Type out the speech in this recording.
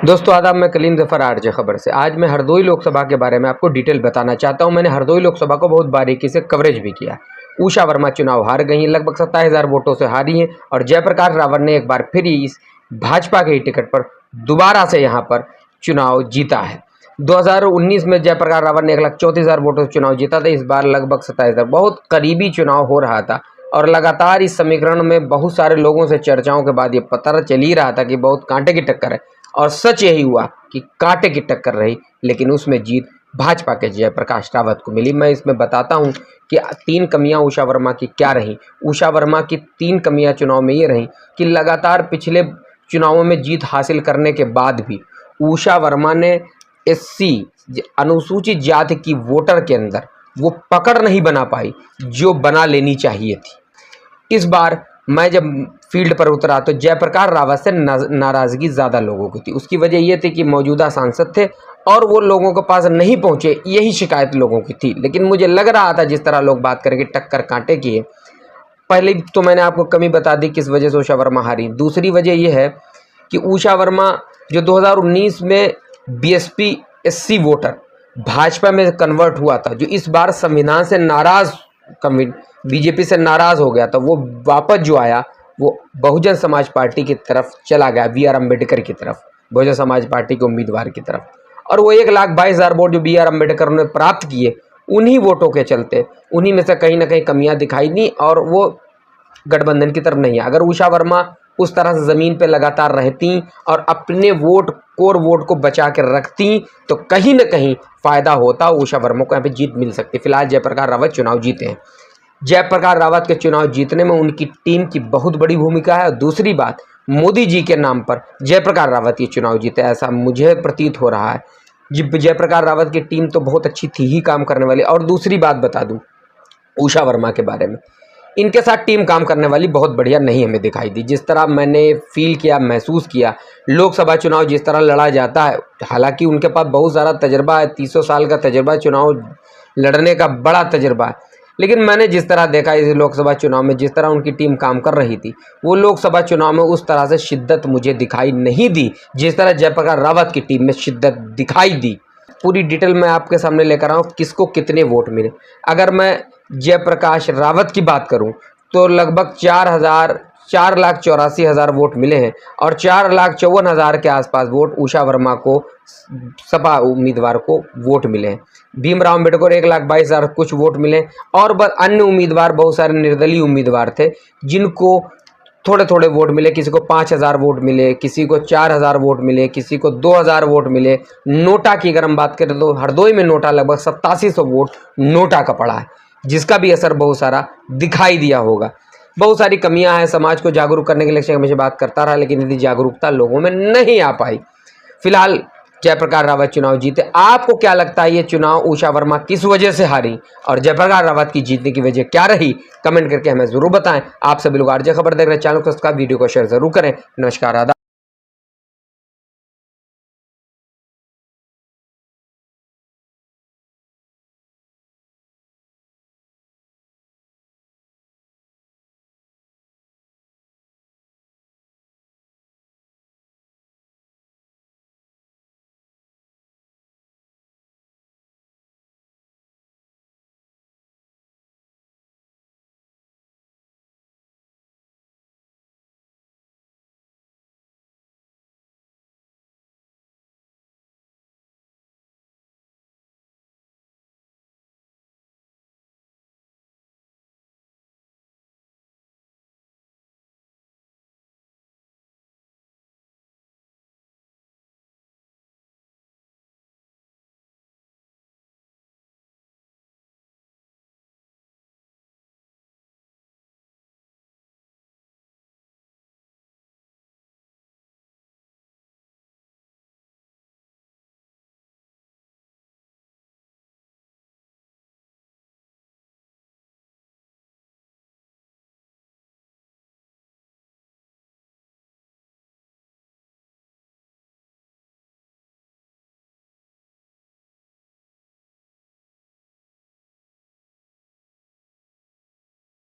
दोस्तों आदाब, मैं कलीम ज़फ़र आरजे खबर से। आज मैं हरदोई लोकसभा के बारे में आपको डिटेल बताना चाहता हूं। मैंने हरदोई लोकसभा को बहुत बारीकी से कवरेज भी किया। उषा वर्मा चुनाव हार गई हैं, लगभग 27,000 वोटों से हारी हैं और जयप्रकाश रावत ने एक बार फिर इस भाजपा के ही टिकट पर दोबारा से यहाँ पर चुनाव जीता है। 2019 में जयप्रकाश रावत ने 1,34,000 वोटों से चुनाव जीता था। इस बार लगभग 27,000, बहुत करीबी चुनाव हो रहा था और लगातार इस समीकरण में बहुत सारे लोगों से चर्चाओं के बाद ये पता चल ही रहा था कि बहुत कांटे की टक्कर है और सच यही हुआ कि कांटे की टक्कर रही, लेकिन उसमें जीत भाजपा के जयप्रकाश रावत को मिली। मैं इसमें बताता हूं कि 3 कमियां उषा वर्मा की क्या रहीं। उषा वर्मा की 3 कमियां चुनाव में ये रहीं कि लगातार पिछले चुनावों में जीत हासिल करने के बाद भी उषा वर्मा ने एससी अनुसूचित जाति की वोटर के अंदर वो पकड़ नहीं बना पाई जो बना लेनी चाहिए थी। इस बार मैं जब फील्ड पर उतरा तो जयप्रकाश रावत से नाराज़गी ज़्यादा लोगों की थी। उसकी वजह ये थी कि मौजूदा सांसद थे और वो लोगों के पास नहीं पहुंचे, यही शिकायत लोगों की थी। लेकिन मुझे लग रहा था जिस तरह लोग बात करेंगे टक्कर कांटे की है। पहले तो मैंने आपको कमी बता दी किस वजह से उषा वर्मा हारी। दूसरी वजह यह है कि उषा वर्मा जो 2019 में बीएसपी एससी वोटर भाजपा में कन्वर्ट हुआ था, जो इस बार संविधान से नाराज़ बीजेपी से नाराज़ हो गया था, वो वापस जो आया वो बहुजन समाज पार्टी की तरफ चला गया, बी आर अम्बेडकर की तरफ, बहुजन समाज पार्टी के उम्मीदवार की तरफ। और वो 1,22,000 वोट जो बी आर अम्बेडकर ने प्राप्त किए, उन्हीं वोटों के चलते उन्हीं में से कहीं ना कहीं कमियां दिखाई दी और वो गठबंधन की तरफ नहीं है। अगर उषा वर्मा उस तरह से ज़मीन पे लगातार रहती और अपने कोर वोट को बचा कर रखती तो कहीं ना कहीं फ़ायदा होता, उषा वर्मा को यहाँ पे जीत मिल सकती। फिलहाल जयप्रकाश रावत चुनाव जीते हैं। जयप्रकाश रावत के चुनाव जीतने में उनकी टीम की बहुत बड़ी भूमिका है और दूसरी बात, मोदी जी के नाम पर जयप्रकाश रावत ये चुनाव जीते, ऐसा मुझे प्रतीत हो रहा है। जयप्रकाश रावत की टीम तो बहुत अच्छी थी ही काम करने वाली। और दूसरी बात बता दूं उषा वर्मा के बारे में, इनके साथ टीम काम करने वाली बहुत बढ़िया नहीं हमें दिखाई दी। जिस तरह मैंने फील किया, महसूस किया, लोकसभा चुनाव जिस तरह लड़ा जाता है, हालांकि उनके पास बहुत सारा तजर्बा है, 300 साल का तजर्बा, चुनाव लड़ने का बड़ा तजर्बा है, लेकिन मैंने जिस तरह देखा इस लोकसभा चुनाव में जिस तरह उनकी टीम काम कर रही थी, वो लोकसभा चुनाव में उस तरह से शिद्दत मुझे दिखाई नहीं दी जिस तरह जयप्रकाश रावत की टीम में शिद्दत दिखाई दी। पूरी डिटेल मैं आपके सामने लेकर आऊँ किसको कितने वोट मिले। अगर मैं जयप्रकाश रावत की बात करूं तो लगभग 4,84,000 वोट मिले हैं और 4,54,000 के आसपास वोट उषा वर्मा को, सपा उम्मीदवार को वोट मिले हैं। भीमराव अम्बेडकर 1,22,000 कुछ वोट मिले और अन्य उम्मीदवार, बहुत सारे निर्दलीय उम्मीदवार थे जिनको थोड़े थोड़े वोट मिले। किसी को 5,000 वोट मिले, किसी को 4,000 वोट मिले, किसी को 2,000 वोट मिले। नोटा की अगर हम बात करें तो हरदोई में नोटा लगभग 8700 वोट नोटा का पड़ा है, जिसका भी असर बहुत सारा दिखाई दिया होगा। बहुत सारी कमियां हैं, समाज को जागरूक करने के लिए हमेशा बात करता रहा, लेकिन यदि जागरूकता लोगों में नहीं आ पाई। फिलहाल जयप्रकाश रावत चुनाव जीते। आपको क्या लगता है ये चुनाव उषा वर्मा किस वजह से हारी और जयप्रकाश रावत की जीतने की वजह क्या रही? कमेंट करके हमें जरूर बताएं। आप सभी लोग आरजे खबर देख रहे हैं, चैनल को सब्सक्राइब, वीडियो को शेयर जरूर करें। नमस्कार, आदाब।